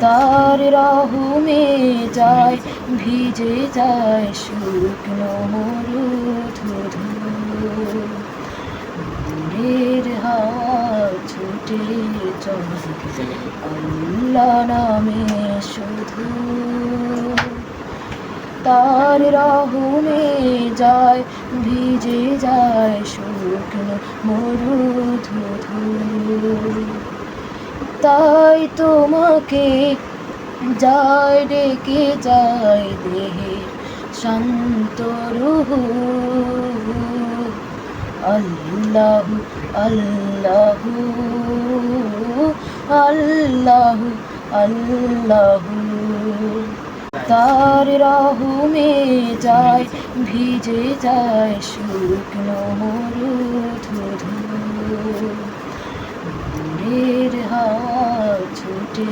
তার রহমে যায় ভিজে যায় শুকনো মরুধু নূরের হাওয়া ছুটে চলে আল্লাহ নামে শুধু তার রহমে যায় ভিজে যায় শুকনো মরুধু তাই তোমাকে যায় ডেকে যায় দেহে শান্ত রুহু আল্লাহু আল্লাহু আল্লাহু আল্লাহু তার রহমে যায় ভিজে যায় শুকনো মরুধু নূরের হাওয়া ছুটে